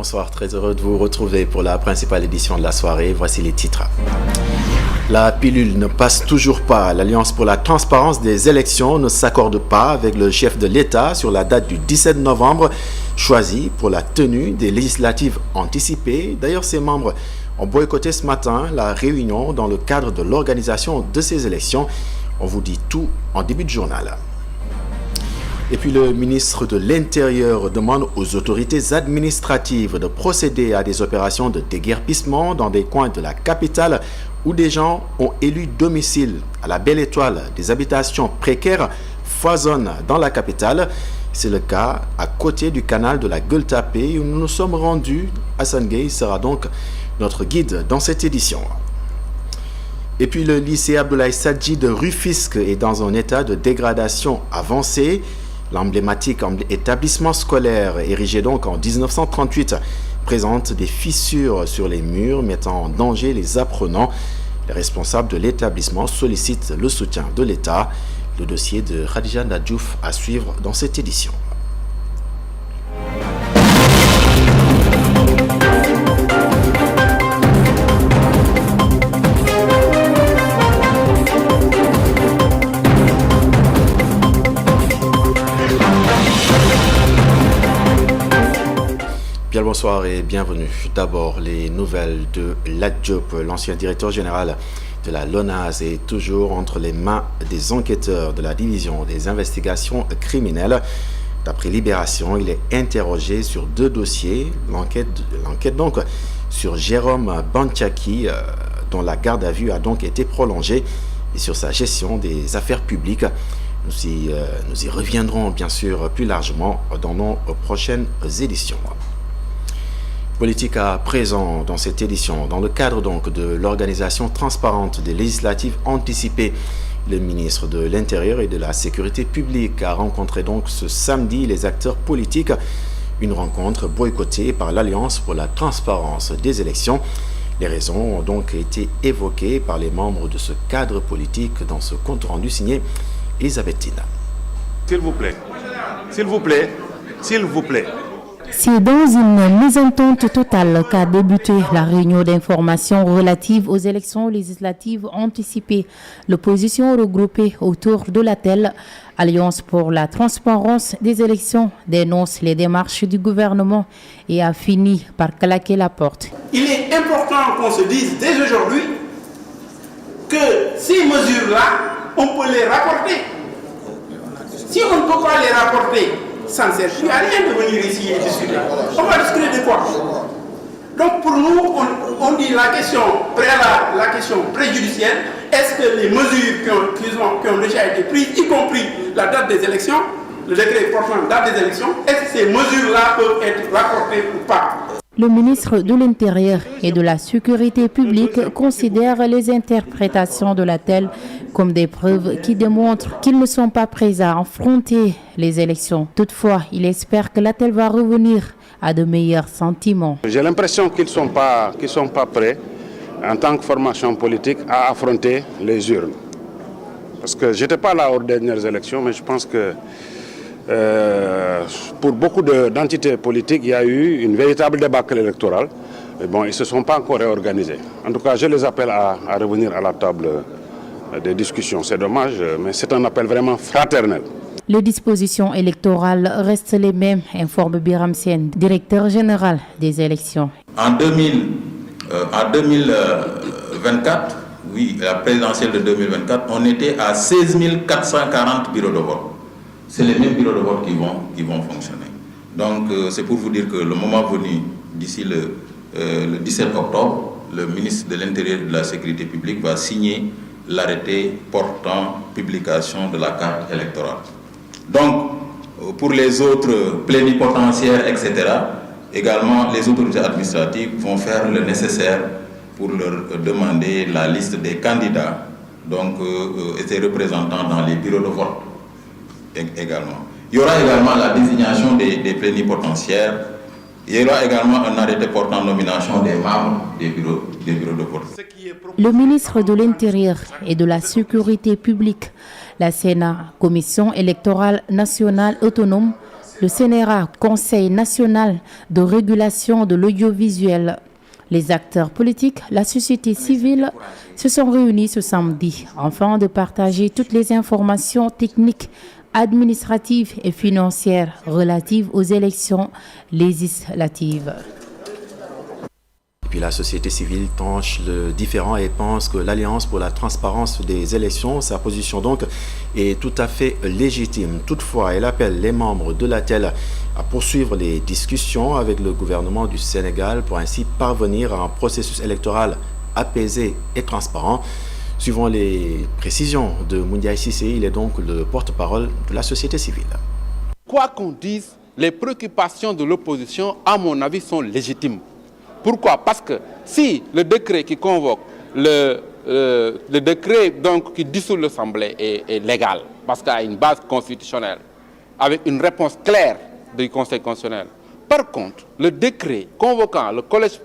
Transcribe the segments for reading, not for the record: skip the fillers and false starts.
bonsoir, très heureux de vous retrouver pour la principale édition de la soirée. Voici les titres. La pilule ne passe toujours pas. L'Alliance pour la transparence des élections ne s'accorde pas avec le chef de l'État sur la date du 17 novembre choisie pour la tenue des législatives anticipées. D'ailleurs, ses membres ont boycotté ce matin la réunion dans le cadre de l'organisation de ces élections. On vous dit tout en début de journal. Et puis le ministre de l'Intérieur demande aux autorités administratives de procéder à des opérations de déguerpissement dans des coins de la capitale où des gens ont élu domicile. À la Belle Étoile, des habitations précaires foisonnent dans la capitale. C'est le cas à côté du canal de la Gueule-Tapée où nous nous sommes rendus. Hassan Gueye sera donc notre guide dans cette édition. Et puis le lycée Abdoulaye Sadji de Rufisque est dans un état de dégradation avancée. L'emblématique établissement scolaire, érigé donc en 1938, présente des fissures sur les murs mettant en danger les apprenants. Les responsables de l'établissement sollicitent le soutien de l'État. Le dossier de Khadija Nadjouf à suivre dans cette édition. Bien le bonsoir et bienvenue. D'abord, les nouvelles de Ladjop, l'ancien directeur général de la LONASE, est toujours entre les mains des enquêteurs de la division des investigations criminelles. D'après Libération, il est interrogé sur 2 dossiers. L'enquête donc sur Jérôme Bantiaki, dont la garde à vue a donc été prolongée, et sur sa gestion des affaires publiques. Nous y reviendrons bien sûr plus largement dans nos prochaines éditions. Politique à présent dans cette édition. Dans le cadre donc de l'organisation transparente des législatives anticipées, le ministre de l'Intérieur et de la Sécurité publique a rencontré donc ce samedi les acteurs politiques. Une rencontre boycottée par l'Alliance pour la transparence des élections. Les raisons ont donc été évoquées par les membres de ce cadre politique dans ce compte rendu signé Elisabeth Tina. S'il vous plaît, s'il vous plaît, s'il vous plaît. C'est dans une mésentente totale qu'a débuté la réunion d'information relative aux élections législatives anticipées. L'opposition regroupée autour de l'ATEL, Alliance pour la transparence des élections, dénonce les démarches du gouvernement et a fini par claquer la porte. Il est important qu'on se dise dès aujourd'hui que ces mesures-là, on peut les rapporter. Si on ne peut pas les rapporter, ça ne sert plus à rien de venir ici et discuter. On va discuter de quoi? Donc pour nous, on dit la question préalable, la question préjudicielle, est-ce que les mesures qui ont déjà été prises, y compris la date des élections, le décret portant date des élections, est-ce que ces mesures-là peuvent être rapportées ou pas? Le ministre de l'Intérieur et de la Sécurité publique considère les interprétations de l'ATEL comme des preuves qui démontrent qu'ils ne sont pas prêts à affronter les élections. Toutefois, il espère que l'ATEL va revenir à de meilleurs sentiments. J'ai l'impression qu'ils ne sont pas prêts, en tant que formation politique, à affronter les urnes. Parce que je n'étais pas là aux dernières élections, mais je pense que pour beaucoup d'entités politiques, il y a eu une véritable débâcle électorale. Mais bon, ils ne se sont pas encore réorganisés. En tout cas, je les appelle à revenir à la table des discussions. C'est dommage, mais c'est un appel vraiment fraternel. Les dispositions électorales restent les mêmes, informe Biram Sien, directeur général des élections. En 2024, oui, la présidentielle de 2024, on était à 16 440 bureaux de vote. C'est les mêmes bureaux de vote qui vont fonctionner. Donc, c'est pour vous dire que le moment venu, d'ici le 17 octobre, le ministre de l'Intérieur et de la Sécurité publique va signer l'arrêté portant publication de la carte électorale. Donc, pour les autres plénipotentiaires, etc., également, les autorités administratives vont faire le nécessaire pour leur demander la liste des candidats, donc, et des représentants dans les bureaux de vote. Également. Il y aura également la désignation des plénipotentiaires. Il y aura également un arrêté portant nomination des membres des bureaux de vote. Le ministre de l'Intérieur et de la Sécurité publique, la Sénat, Commission électorale nationale autonome, le CNRA, Conseil national de régulation de l'audiovisuel. Les acteurs politiques, la société civile se sont réunis ce samedi afin de partager toutes les informations techniques, administratives et financières relatives aux élections législatives. Puis la société civile tranche le différend et pense que l'Alliance pour la transparence des élections, sa position donc, est tout à fait légitime. Toutefois, elle appelle les membres de l'ATEL à poursuivre les discussions avec le gouvernement du Sénégal pour ainsi parvenir à un processus électoral apaisé et transparent. Suivant les précisions de Moundiaï Sissé, il est donc le porte-parole de la société civile. Quoi qu'on dise, les préoccupations de l'opposition, à mon avis, sont légitimes. Pourquoi? Parce que si le décret qui convoque, le décret donc, qui dissout l'Assemblée est légal, parce qu'il y a une base constitutionnelle, avec une réponse claire du Conseil constitutionnel. Par contre, le décret convoquant le collège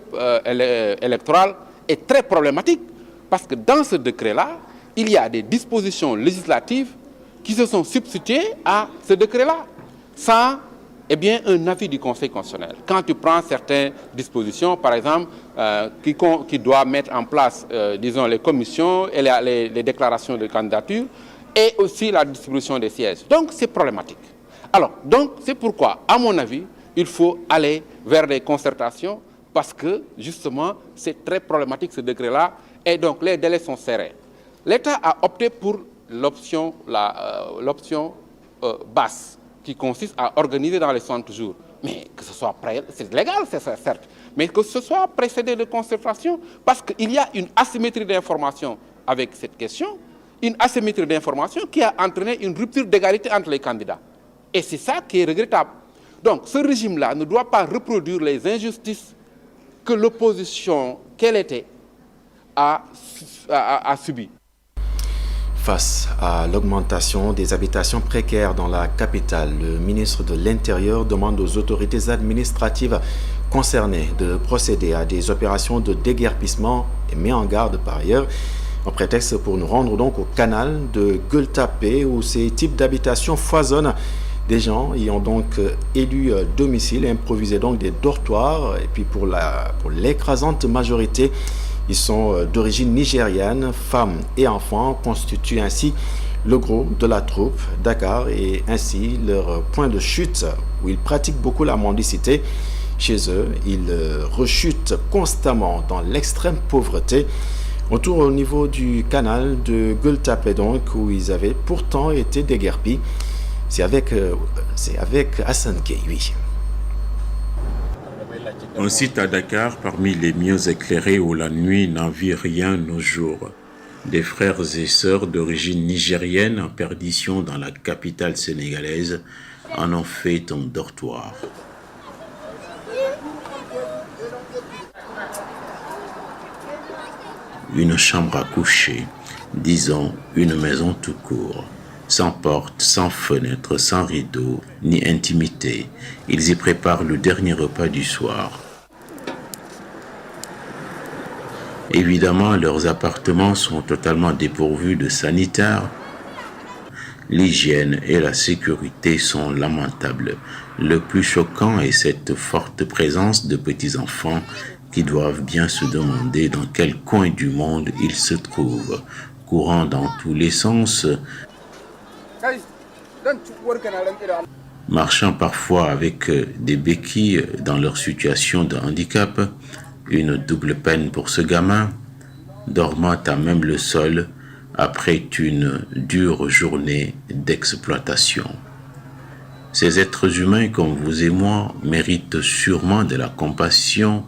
électoral est très problématique, parce que dans ce décret-là, il y a des dispositions législatives qui se sont substituées à ce décret-là, sans un avis du Conseil constitutionnel. Quand tu prends certaines dispositions, par exemple, qui doit mettre en place, disons, les commissions et les déclarations de candidature, et aussi la distribution des sièges. Donc, c'est problématique. Alors, donc, c'est pourquoi, à mon avis, il faut aller vers des concertations, parce que, justement, c'est très problématique, ce décret-là, et donc, les délais sont serrés. L'État a opté pour l'option basse, qui consiste à organiser dans les 60 jours. Mais que ce soit c'est légal, c'est certes, mais que ce soit précédé de concertation, parce qu'il y a une asymétrie d'information avec cette question, une asymétrie d'information qui a entraîné une rupture d'égalité entre les candidats. Et c'est ça qui est regrettable. Donc ce régime-là ne doit pas reproduire les injustices que l'opposition, qu'elle était, a subies. Face à l'augmentation des habitations précaires dans la capitale, le ministre de l'Intérieur demande aux autorités administratives concernées de procéder à des opérations de déguerpissement et met en garde par ailleurs, en prétexte pour nous rendre donc au canal de Gueule-Tapée où ces types d'habitations foisonnent. Des gens y ont donc élu domicile et improvisé donc des dortoirs. Et puis pour l'écrasante majorité, ils sont d'origine nigériane, femmes et enfants constituent ainsi le gros de la troupe. Dakar est ainsi leur point de chute où ils pratiquent beaucoup la mendicité. Chez eux, ils rechutent constamment dans l'extrême pauvreté. On tourne au niveau du canal de Gueule-Tapée donc où ils avaient pourtant été déguerpis. C'est avec Hassan Gueye. Un site à Dakar parmi les mieux éclairés où la nuit n'envie rien au jour. Des frères et sœurs d'origine nigérienne en perdition dans la capitale sénégalaise en ont fait un dortoir. Une chambre à coucher, disons une maison tout court. Sans porte, sans fenêtre, sans rideau, ni intimité. Ils y préparent le dernier repas du soir. Évidemment, leurs appartements sont totalement dépourvus de sanitaires. L'hygiène et la sécurité sont lamentables. Le plus choquant est cette forte présence de petits-enfants qui doivent bien se demander dans quel coin du monde ils se trouvent, courant dans tous les sens, marchant parfois avec des béquilles dans leur situation de handicap, une double peine pour ce gamin, dormant à même le sol après une dure journée d'exploitation. Ces êtres humains comme vous et moi méritent sûrement de la compassion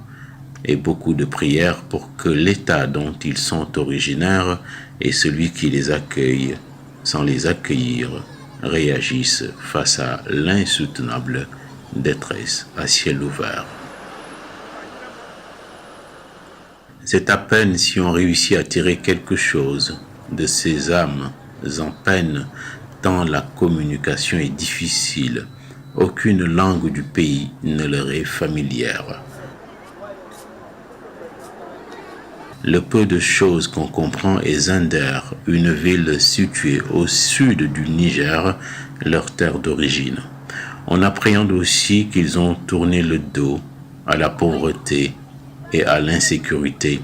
et beaucoup de prières pour que l'État dont ils sont originaires et celui qui les accueille, sans les accueillir, réagissent face à l'insoutenable détresse à ciel ouvert. C'est à peine si on réussit à tirer quelque chose de ces âmes en peine, tant la communication est difficile. Aucune langue du pays ne leur est familière. Le peu de choses qu'on comprend est Zinder, une ville située au sud du Niger, leur terre d'origine. On appréhende aussi qu'ils ont tourné le dos à la pauvreté et à l'insécurité.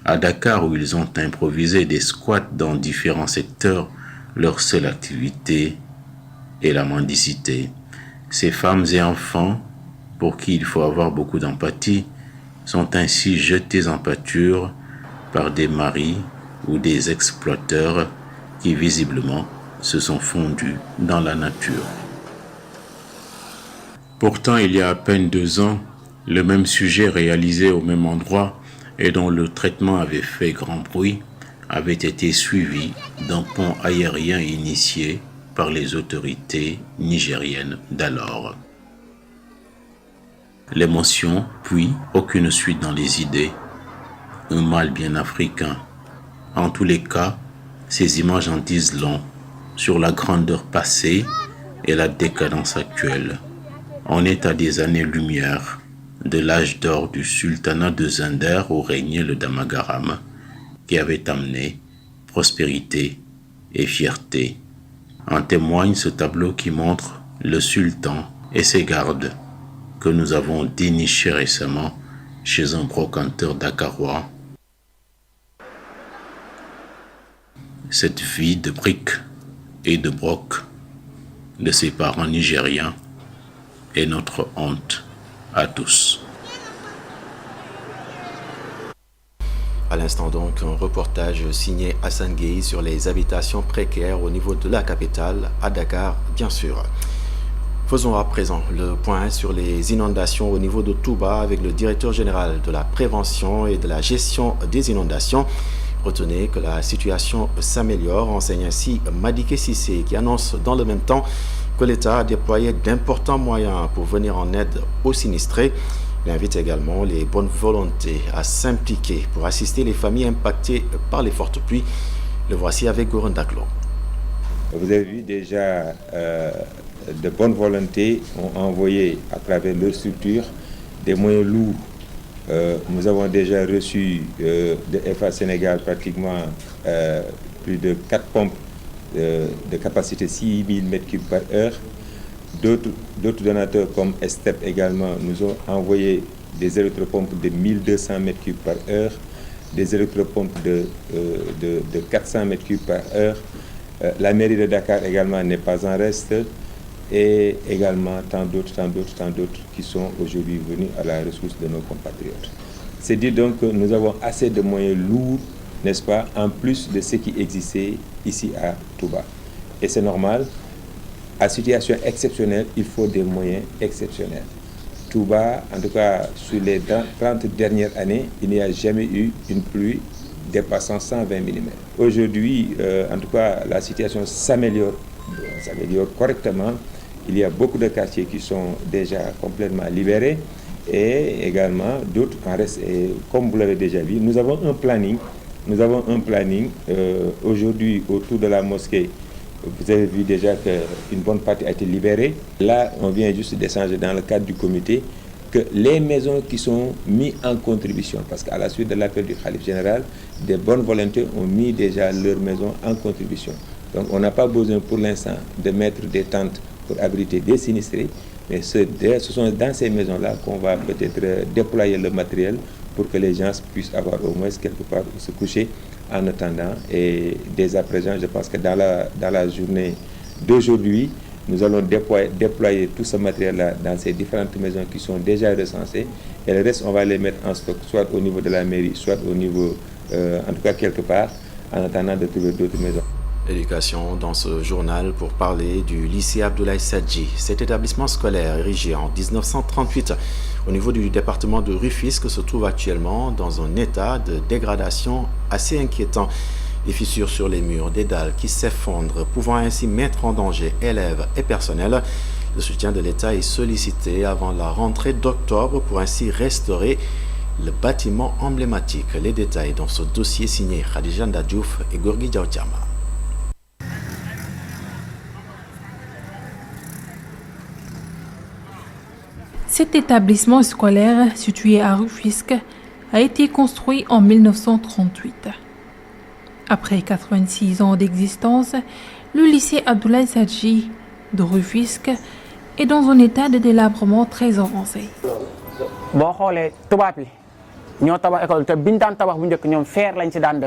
À Dakar, où ils ont improvisé des squats dans différents secteurs, leur seule activité est la mendicité. Ces femmes et enfants, pour qui il faut avoir beaucoup d'empathie, sont ainsi jetés en pâture par des maris ou des exploiteurs qui visiblement se sont fondus dans la nature. Pourtant, il y a à peine 2 ans, le même sujet réalisé au même endroit et dont le traitement avait fait grand bruit avait été suivi d'un pont aérien initié par les autorités nigériennes d'alors. L'émotion, puis aucune suite dans les idées, un mal bien africain. En tous les cas, ces images en disent long sur la grandeur passée et la décadence actuelle. On est à des années-lumière de l'âge d'or du sultanat de Zinder où régnait le Damagaram, qui avait amené prospérité et fierté. En témoigne ce tableau qui montre le sultan et ses gardes que nous avons déniché récemment chez un brocanteur dakarois. Cette vie de briques et de brocs de ses parents nigériens est notre honte à tous. À l'instant donc, un reportage signé Hassan Gueye sur les habitations précaires au niveau de la capitale, à Dakar, bien sûr. Faisons à présent le point sur les inondations au niveau de Touba avec le directeur général de la prévention et de la gestion des inondations. Retenez que la situation s'améliore, enseigne ainsi Madické Cissé, qui annonce dans le même temps que l'État a déployé d'importants moyens pour venir en aide aux sinistrés. Il invite également les bonnes volontés à s'impliquer pour assister les familles impactées par les fortes pluies. Le voici avec Goran Daklo. Vous avez vu déjà de bonnes volontés ont envoyé à travers leur structure des moyens lourds. Nous avons déjà reçu de FA Sénégal pratiquement plus de 4 pompes de capacité 6000 m3 par heure. D'autres donateurs comme Estep également nous ont envoyé des électropompes de 1200 m3 par heure, des électropompes de 400 m3 par heure. La mairie de Dakar également n'est pas en reste, et également tant d'autres qui sont aujourd'hui venus à la ressource de nos compatriotes. C'est dire donc que nous avons assez de moyens lourds, n'est-ce pas, en plus de ce qui existait ici à Touba. Et c'est normal, à situation exceptionnelle, il faut des moyens exceptionnels. Touba, en tout cas, sur les 30 dernières années, il n'y a jamais eu une pluie dépassant 120 mm. Aujourd'hui, en tout cas, la situation s'améliore correctement. Il y a beaucoup de quartiers qui sont déjà complètement libérés et également d'autres en restent. Et comme vous l'avez déjà vu, nous avons un planning. Aujourd'hui autour de la mosquée. Vous avez vu déjà qu'une bonne partie a été libérée. Là, on vient juste d'échanger dans le cadre du comité que les maisons qui sont mises en contribution, parce qu'à la suite de l'appel du Khalife général, des bonnes volontés ont mis déjà leurs maisons en contribution. Donc on n'a pas besoin pour l'instant de mettre des tentes pour abriter des sinistrés, mais ce sont dans ces maisons-là qu'on va peut-être déployer le matériel pour que les gens puissent avoir au moins quelque part où se coucher en attendant. Et dès à présent, je pense que dans la journée d'aujourd'hui, nous allons déployer tout ce matériel-là dans ces différentes maisons qui sont déjà recensées. Et le reste, on va les mettre en stock, soit au niveau de la mairie, soit au niveau, en tout cas quelque part, en attendant de trouver d'autres maisons. Éducation dans ce journal pour parler du lycée Abdoulaye Sadji. Cet établissement scolaire érigé en 1938 au niveau du département de Rufisque se trouve actuellement dans un état de dégradation assez inquiétant. Des fissures sur les murs, des dalles qui s'effondrent, pouvant ainsi mettre en danger élèves et personnel. Le soutien de l'État est sollicité avant la rentrée d'octobre pour ainsi restaurer le bâtiment emblématique. Les détails dans ce dossier signé Khadija Ndadjouf et Gorgui Diaoutiama. Cet établissement scolaire, situé à Rufisque, a été construit en 1938. Après 86 ans d'existence, le lycée Abdoulaye Sadji de Rufisque est dans un état de délabrement très avancé.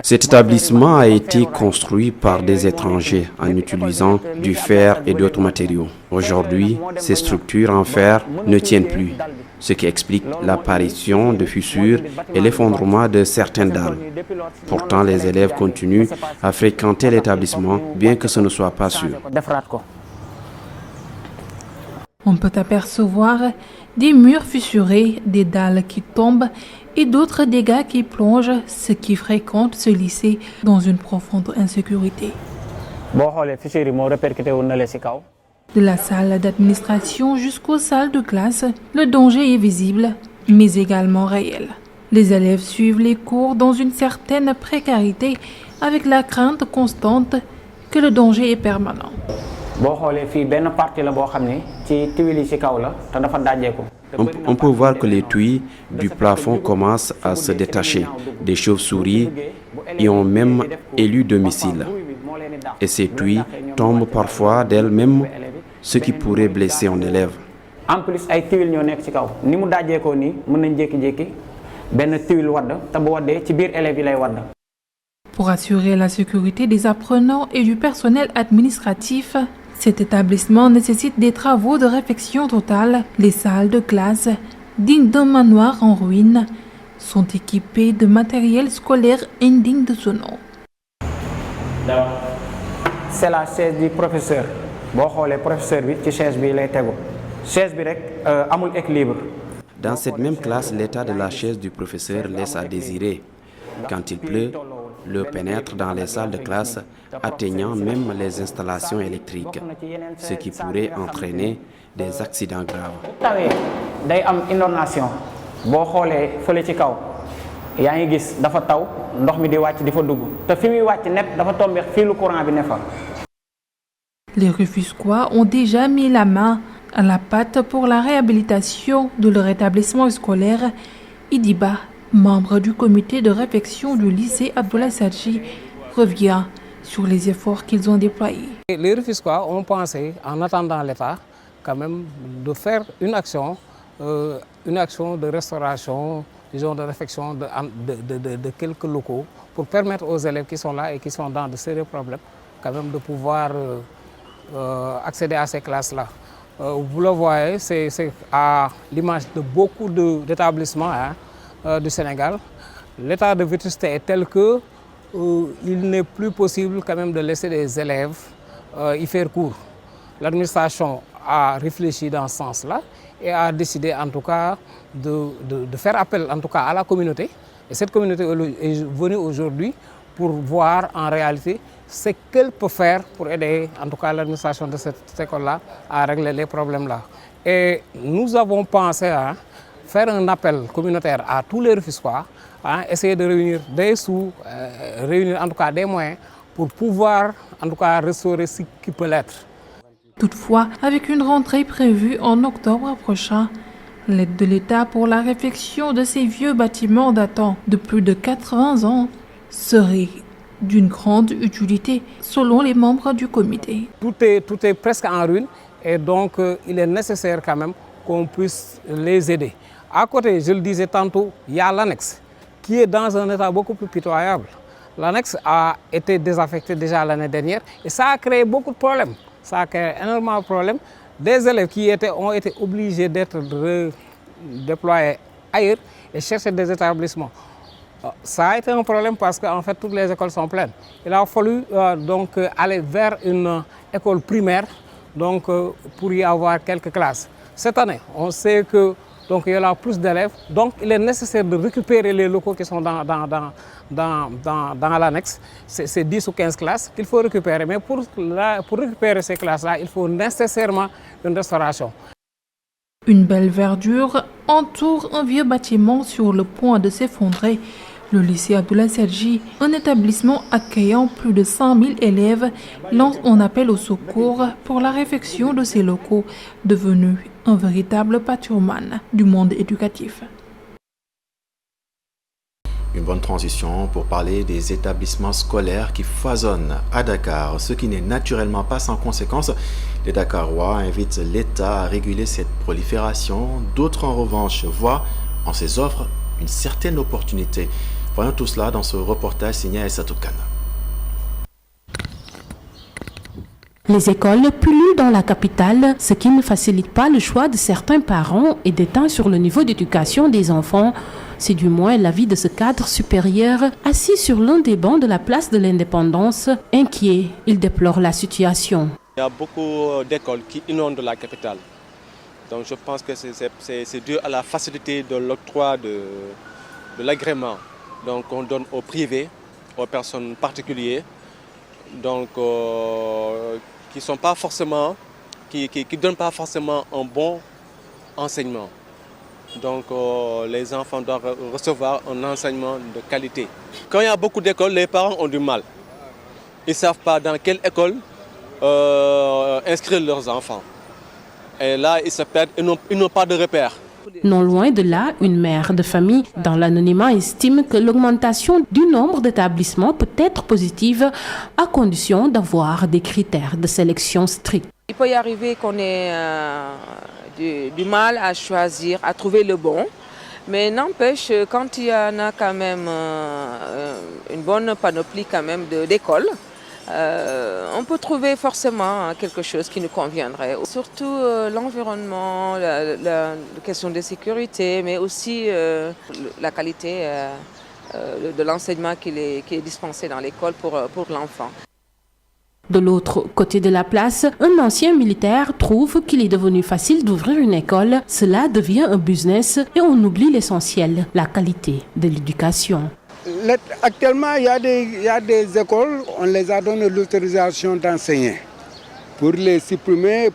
Cet établissement a été construit par des étrangers en utilisant du fer et d'autres matériaux. Aujourd'hui, ces structures en fer ne tiennent plus, ce qui explique l'apparition de fissures et l'effondrement de certaines dalles. Pourtant, les élèves continuent à fréquenter l'établissement, bien que ce ne soit pas sûr. On peut apercevoir des murs fissurés, des dalles qui tombent et d'autres dégâts qui plongent ceux qui fréquentent ce lycée dans une profonde insécurité. De la salle d'administration jusqu'aux salles de classe, le danger est visible, mais également réel. Les élèves suivent les cours dans une certaine précarité, avec la crainte constante que le danger est permanent. On peut voir que les tuyaux du plafond commencent à se détacher. Des chauves-souris y ont même élu domicile. Et ces tuyaux tombent parfois d'elles-mêmes, ce qui pourrait blesser un élève. En plus, ay tuile ñoo nekk ci kaw ni mu dajé ko ni mën nañ jékki-jékki benn tuile wadd te bu waddee ci biir élèves yi lay wadd. Pour assurer la sécurité des apprenants et du personnel administratif, cet établissement nécessite des travaux de réfection totale. Les salles de classe, dignes d'un manoir en ruine, sont équipées de matériel scolaire indigne de ce nom. C'est la chaise du professeur. Boo xoolee professeur bi ci chaise bi lay tegu. Chaise bi rek amul équilibre. Dans cette même classe, l'état de la chaise du professeur laisse à désirer. Quand il pleut, l'eau pénètre dans les salles de classe, atteignant même les installations électriques, ce qui pourrait entraîner des accidents graves. Tawee day am inondation. Boo xoolee fële ci kaw yaa ngi gis dafa taw ndox mi di wàcc di fa dugg te fi muy wàcc net dafa tombé filu courant bi ne fa. Les Rufisquois ont déjà mis la main à la pâte pour la réhabilitation de leur établissement scolaire. Idiba, membre du comité de réfection du lycée Abdoulaye Sadji, revient sur les efforts qu'ils ont déployés. Les Rufisquois ont pensé, en attendant l'État, quand même, de faire une action de restauration, disons de réfection de quelques locaux pour permettre aux élèves qui sont là et qui sont dans de sérieux problèmes, quand même, de pouvoir accéder à ces classes-là. Vous le voyez, c'est à l'image de beaucoup d'établissements du Sénégal. L'état de vétusté est tel que il n'est plus possible quand même de laisser les élèves y faire cours. L'administration a réfléchi dans ce sens-là et a décidé en tout cas de faire appel en tout cas à la communauté. Et cette communauté est venue aujourd'hui pour voir en réalité ce qu'elle peut faire pour aider en tout cas l'administration de cette école-là à régler les problèmes-là. Et nous avons pensé à faire un appel communautaire à tous les Rufisquois, essayer de réunir des sous, réunir en tout cas des moyens pour pouvoir en tout cas restaurer ce qui peut l'être. Toutefois, avec une rentrée prévue en octobre prochain, l'aide de l'État pour la réfection de ces vieux bâtiments datant de plus de 80 ans serait d'une grande utilité selon les membres du comité. Tout est presque en ruine et donc il est nécessaire quand même qu'on puisse les aider. À côté, je le disais tantôt, il y a l'annexe qui est dans un état beaucoup plus pitoyable. L'annexe a été désaffectée déjà l'année dernière et ça a créé beaucoup de problèmes. Ça a créé énormément de problèmes. Des élèves qui ont été obligés d'être déployés ailleurs et chercher des établissements. Ça a été un problème parce qu'en fait toutes les écoles sont pleines. Il a fallu donc aller vers une école primaire donc, pour y avoir quelques classes. Cette année, on sait que donc, il y aura plus d'élèves, donc il est nécessaire de récupérer les locaux qui sont dans l'annexe. C'est 10 ou 15 classes qu'il faut récupérer, mais pour récupérer ces classes-là, il faut nécessairement une restauration. Une belle verdure entoure un vieux bâtiment sur le point de s'effondrer. Le lycée Abdoulaye Sadji, un établissement accueillant plus de 100 000 élèves, lance un appel au secours pour la réfection de ces locaux, devenus un véritable patrimoine du monde éducatif. Une bonne transition pour parler des établissements scolaires qui foisonnent à Dakar, ce qui n'est naturellement pas sans conséquence. Les Dakarois invitent l'État à réguler cette prolifération. D'autres, en revanche, voient en ces offres une certaine opportunité. Voyons tout cela dans ce reportage signé à Essatoukana. Les écoles pullulent dans la capitale, ce qui ne facilite pas le choix de certains parents et déteint sur le niveau d'éducation des enfants. C'est du moins l'avis de ce cadre supérieur, assis sur l'un des bancs de la place de l'Indépendance. Inquiet, il déplore la situation. Il y a beaucoup d'écoles qui inondent la capitale. Donc je pense que c'est dû à la facilité de l'octroi de l'agrément. Donc on donne aux privés, aux personnes particulières, donc qui donnent pas forcément un bon enseignement. Donc les enfants doivent recevoir un enseignement de qualité. Quand il y a beaucoup d'écoles, les parents ont du mal. Ils ne savent pas dans quelle école inscrire leurs enfants. Et là, ils se perdent, ils n'ont pas de repères. Non loin de là, une mère de famille dans l'anonymat estime que l'augmentation du nombre d'établissements peut être positive à condition d'avoir des critères de sélection stricts. Il peut y arriver qu'on ait du mal à choisir, à trouver le bon, mais n'empêche, quand il y en a quand même une bonne panoplie quand même d'écoles, on peut trouver forcément quelque chose qui nous conviendrait. Surtout l'environnement, la question de sécurité, mais aussi la qualité de l'enseignement qui est dispensé dans l'école pour l'enfant. De l'autre côté de la place, un ancien militaire trouve qu'il est devenu facile d'ouvrir une école. Cela devient un business et on oublie l'essentiel, la qualité de l'éducation. Actuellement, il y a des écoles, on les a donné l'autorisation d'enseigner. Pour supprimer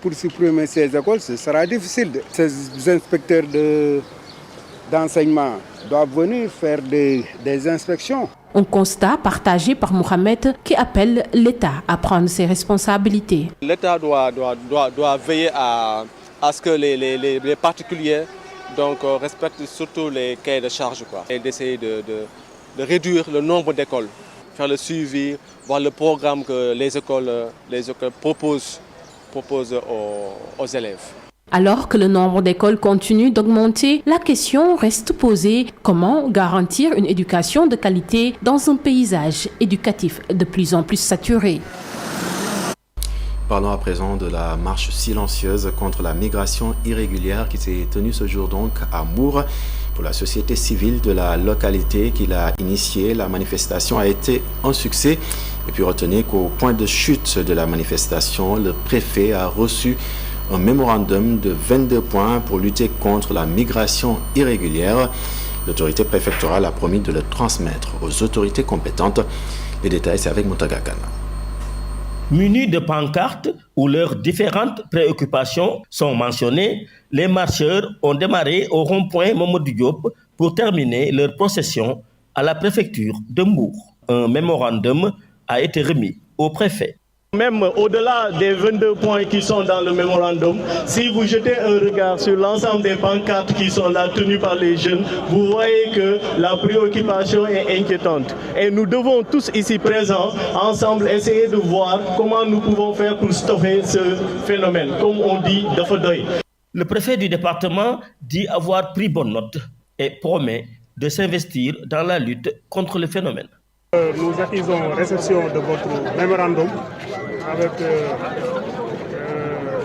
ces écoles, ce sera difficile. Ces inspecteurs d'enseignement doivent venir faire des inspections. Un constat partagé par Mohamed qui appelle l'État à prendre ses responsabilités. L'État doit veiller à ce que les particuliers respectent surtout les cahiers de charge, et d'essayer de réduire le nombre d'écoles, faire le suivi, voir le programme que les écoles proposent aux élèves. Alors que le nombre d'écoles continue d'augmenter, la question reste posée: comment garantir une éducation de qualité dans un paysage éducatif de plus en plus saturé? Parlons à présent de la marche silencieuse contre la migration irrégulière qui s'est tenue ce jour donc à Mour. Pour la société civile de la localité qui l'a initiée, la manifestation a été un succès. Et puis retenez qu'au point de chute de la manifestation, le préfet a reçu un mémorandum de 22 points pour lutter contre la migration irrégulière. L'autorité préfectorale a promis de le transmettre aux autorités compétentes. Les détails, c'est avec Moutagakana. Munis de pancartes où leurs différentes préoccupations sont mentionnées, les marcheurs ont démarré au rond-point Mamadou Diop pour terminer leur procession à la préfecture de Mbour. Un mémorandum a été remis au préfet. Même au-delà des 22 points qui sont dans le mémorandum, si vous jetez un regard sur l'ensemble des pancartes qui sont là tenues par les jeunes, vous voyez que la préoccupation est inquiétante. Et nous devons tous ici présents, ensemble, essayer de voir comment nous pouvons faire pour stopper ce phénomène, comme on dit de Fodoy. Le préfet du département dit avoir pris bonne note et promet de s'investir dans la lutte contre le phénomène. Nous acquisons réception de votre mémorandum avec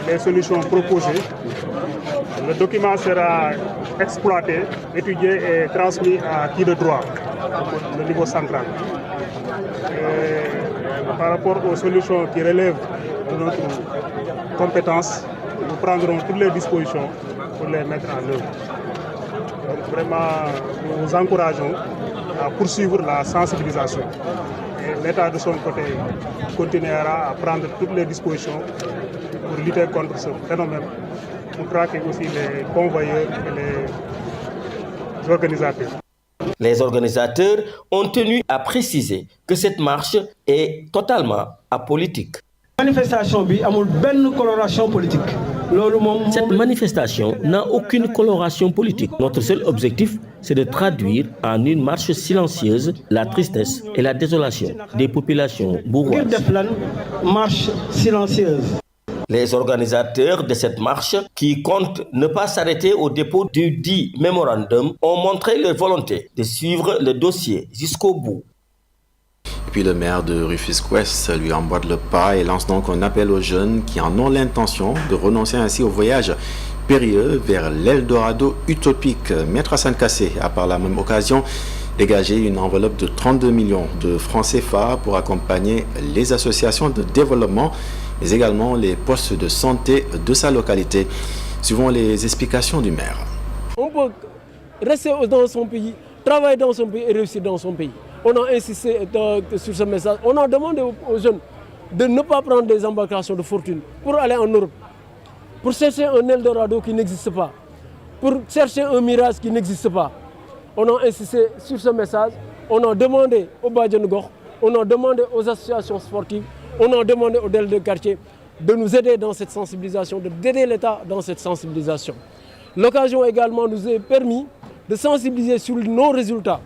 les solutions proposées. Le document sera exploité, étudié et transmis à qui de droit, au niveau central. Et par rapport aux solutions qui relèvent de notre compétence, nous prendrons toutes les dispositions pour les mettre en œuvre. Donc vraiment, nous vous encourageons à poursuivre la sensibilisation. Et l'État de son côté continuera à prendre toutes les dispositions pour lutter contre ce phénomène, pour traquer aussi les convoyeurs et les organisateurs. Les organisateurs ont tenu à préciser que cette marche est totalement apolitique. La manifestation n'a pas de coloration politique. Cette manifestation n'a aucune coloration politique. Notre seul objectif, c'est de traduire en une marche silencieuse la tristesse et la désolation des populations bourgeoises. Marche silencieuse. Les organisateurs de cette marche, qui comptent ne pas s'arrêter au dépôt du dit mémorandum, ont montré leur volonté de suivre le dossier jusqu'au bout. Et puis le maire de Rufisque-Ouest lui emboîte le pas et lance donc un appel aux jeunes qui en ont l'intention de renoncer ainsi au voyage périlleux vers l'Eldorado utopique. Maître Hassan Kassé a par la même occasion dégagé une enveloppe de 32 millions de francs CFA pour accompagner les associations de développement mais également les postes de santé de sa localité. Suivons les explications du maire. On peut rester dans son pays, travailler dans son pays et réussir dans son pays. On a insisté sur ce message. On a demandé aux jeunes de ne pas prendre des embarcations de fortune pour aller en Europe, pour chercher un Eldorado qui n'existe pas, pour chercher un mirage qui n'existe pas. On a insisté sur ce message. On a demandé aux Badjanogor, on a demandé aux associations sportives, on a demandé aux délégués de quartier de nous aider dans cette sensibilisation, d'aider l'État dans cette sensibilisation. L'occasion également nous a permis de sensibiliser sur nos résultats.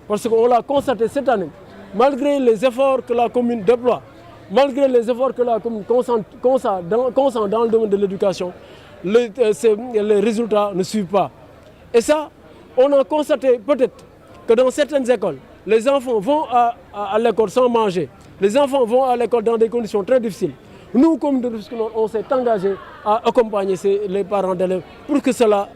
Parce qu'on l'a constaté cette année, malgré les efforts que la commune déploie, malgré les efforts que la commune concentre dans le domaine de l'éducation, les résultats ne suivent pas. Et ça, on a constaté peut-être que dans certaines écoles, les enfants vont à l'école sans manger. Les enfants vont à l'école dans des conditions très difficiles. Nous, comme de Rufisque Nord, on s'est engagé à accompagner les parents d'élèves pour que cela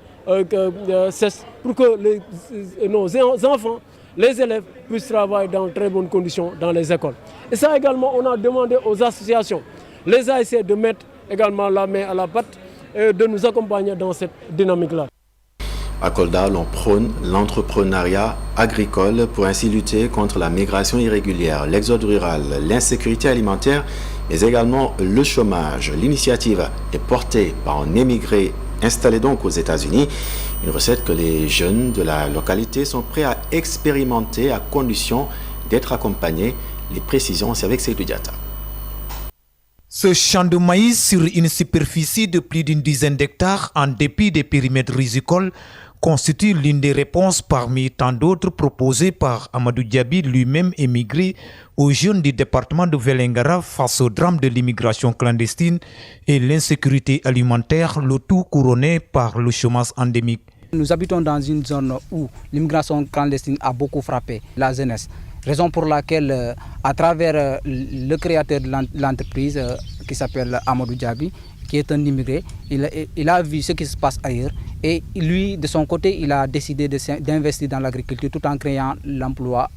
cesse, pour que nos enfants, les élèves puissent travailler dans très bonnes conditions dans les écoles. Et ça également, on a demandé aux associations, les ASC, de mettre également la main à la pâte et de nous accompagner dans cette dynamique-là. À Kolda, l'on prône l'entrepreneuriat agricole pour ainsi lutter contre la migration irrégulière, l'exode rural, l'insécurité alimentaire, mais également le chômage. L'initiative est portée par un émigré installé donc aux États-Unis, une recette que les jeunes de la localité sont prêts à expérimenter à condition d'être accompagnés. Les précisions, c'est avec Seydou Diatta. Ce champ de maïs sur une superficie de plus d'une dizaine d'hectares, en dépit des périmètres rizicoles, constitue l'une des réponses parmi tant d'autres proposées par Amadou Diaby, lui-même émigré, aux jeunes du département de Vélingara face au drame de l'immigration clandestine et l'insécurité alimentaire, le tout couronné par le chômage endémique. Nous habitons dans une zone où l'immigration clandestine a beaucoup frappé la jeunesse. Raison pour laquelle, à travers le créateur de l'entreprise qui s'appelle Amadou Diaby, qui est un immigré, il a vu ce qui se passe ailleurs et lui, de son côté, il a décidé d'investir dans l'agriculture tout en créant l'emploi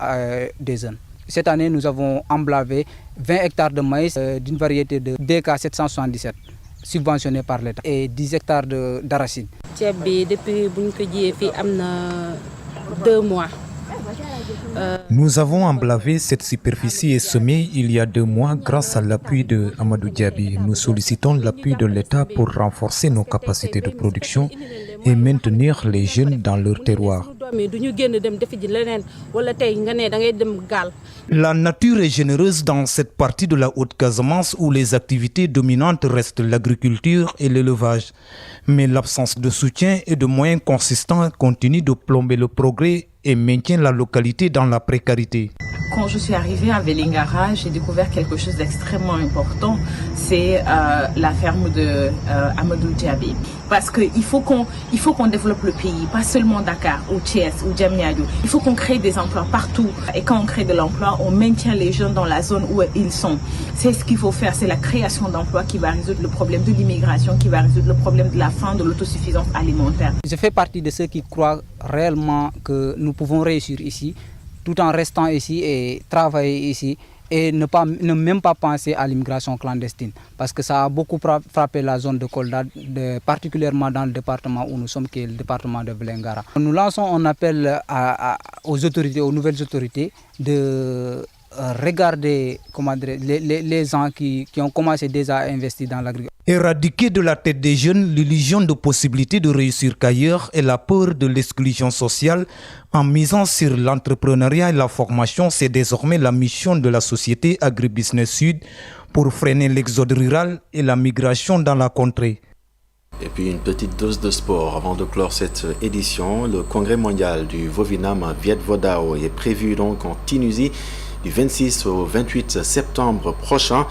des jeunes. Cette année, nous avons emblavé 20 hectares de maïs d'une variété de DK 777, subventionnés par l'État, et 10 hectares d'arachides. Depuis 2 mois. Nous avons emblavé cette superficie et semé il y a 2 mois grâce à l'appui de Amadou Diaby. Nous sollicitons l'appui de l'État pour renforcer nos capacités de production et maintenir les jeunes dans leur terroir. La nature est généreuse dans cette partie de la Haute-Casamance où les activités dominantes restent l'agriculture et l'élevage. Mais l'absence de soutien et de moyens consistants continue de plomber le progrès et maintient la localité dans la précarité. Quand je suis arrivée à Vélingara, j'ai découvert quelque chose d'extrêmement important, c'est la ferme de Amadou Diaby. Parce qu'il faut qu'on développe le pays, pas seulement Dakar ou Thiès ou Diamniadio. Il faut qu'on crée des emplois partout. Et quand on crée de l'emploi, on maintient les jeunes dans la zone où ils sont. C'est ce qu'il faut faire, c'est la création d'emplois qui va résoudre le problème de l'immigration, qui va résoudre le problème de la faim, de l'autosuffisance alimentaire. Je fais partie de ceux qui croient réellement que nous pouvons réussir ici, tout en restant ici et travailler ici et ne même pas penser à l'immigration clandestine. Parce que ça a beaucoup frappé la zone de Kolda, particulièrement dans le département où nous sommes, qui est le département de Vélingara. Nous lançons un appel aux autorités, aux nouvelles autorités, de regarder les gens qui ont commencé déjà à investir dans l'agriculture. Éradiquer de la tête des jeunes l'illusion de possibilité de réussir qu'ailleurs et la peur de l'exclusion sociale en misant sur l'entrepreneuriat et la formation, c'est désormais la mission de la société Agribusiness Sud pour freiner l'exode rural et la migration dans la contrée. Et puis une petite dose de sport avant de clore cette édition. Le congrès mondial du Vovinam Viet Vo Dao est prévu donc en Tunisie du 26 au 28 septembre prochain.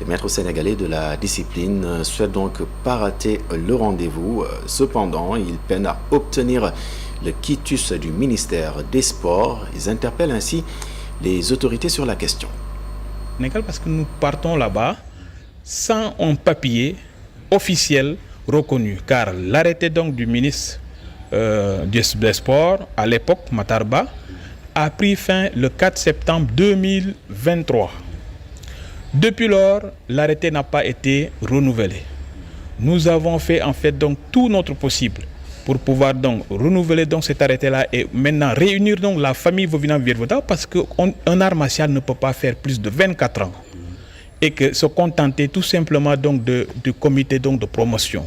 Les maîtres sénégalais de la discipline souhaitent donc pas rater le rendez-vous. Cependant, ils peinent à obtenir le quitus du ministère des Sports. Ils interpellent ainsi les autorités sur la question. Parce que nous partons là-bas sans un papier officiel reconnu, car l'arrêté donc du ministre des Sports à l'époque, Matarba, a pris fin le 4 septembre 2023. Depuis lors, l'arrêté n'a pas été renouvelé. Nous avons fait en fait donc tout notre possible pour pouvoir donc renouveler donc cet arrêté-là et maintenant réunir donc la famille Vovinam Viet Vo Dao, parce qu'un art martial ne peut pas faire plus de 24 ans et que se contenter tout simplement donc du comité donc de promotion.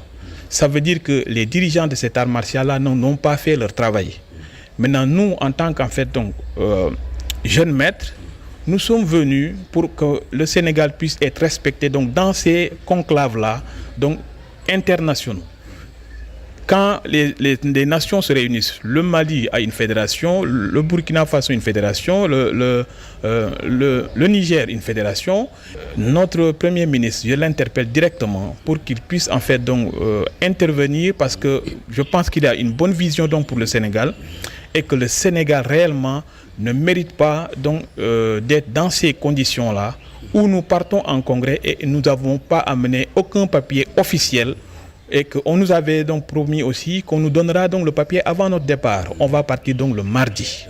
Ça veut dire que les dirigeants de cet art martial-là n'ont pas fait leur travail. Maintenant, nous, en tant qu'en fait donc jeunes maîtres, nous sommes venus pour que le Sénégal puisse être respecté donc dans ces conclaves-là, donc internationaux. Quand les nations se réunissent, le Mali a une fédération, le Burkina Faso une fédération, le Niger une fédération. Notre Premier ministre, je l'interpelle directement pour qu'il puisse en fait donc intervenir, parce que je pense qu'il a une bonne vision donc pour le Sénégal et que le Sénégal réellement ne mérite pas donc d'être dans ces conditions-là où nous partons en congrès et nous n'avons pas amené aucun papier officiel. Et qu'on nous avait donc promis aussi qu'on nous donnera donc le papier avant notre départ. On va partir donc le mardi.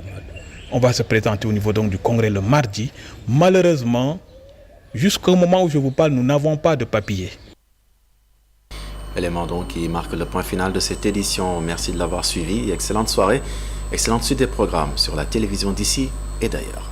On va se présenter au niveau donc du congrès le mardi. Malheureusement, jusqu'au moment où je vous parle, nous n'avons pas de papier. Élément donc qui marque le point final de cette édition. Merci de l'avoir suivi. Excellente soirée, excellente suite des programmes sur la télévision d'ici et d'ailleurs.